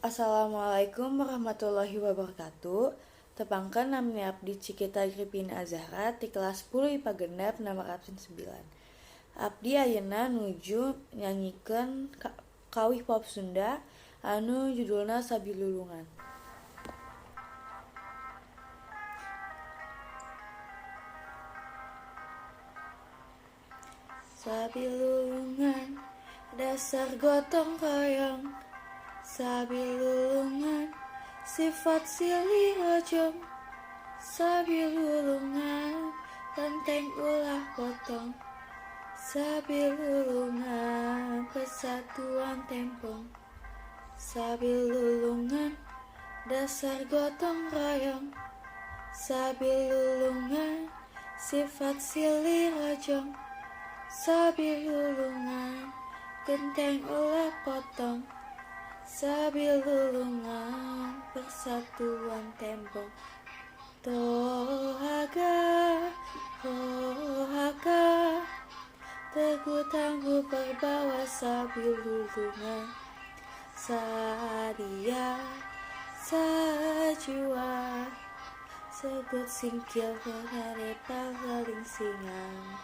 Assalamualaikum warahmatullahi wabarakatuh. Tepangkan nami abdi Cikita Gripin Azahra di kelas 10 IPA genep nomor absen 9. Abdi ayeuna nuju nyanyikeun kawih pop Sunda anu judulna Sabilulungan. Sabilulungan dasar gotong royong, sabilulungan sifat silih ojong, sabilulungan genteng ulah potong, sabilulungan persatuan tempong, sabilulungan dasar gotong royong, sabilulungan sifat silih ojong, sabilulungan genteng ulah potong, sabilulungan persatuan tembok. Tohaga, hohaga, teguh tangguh berbawa sabilulungan, sadia, sajua, segut singkil berhare paling singang.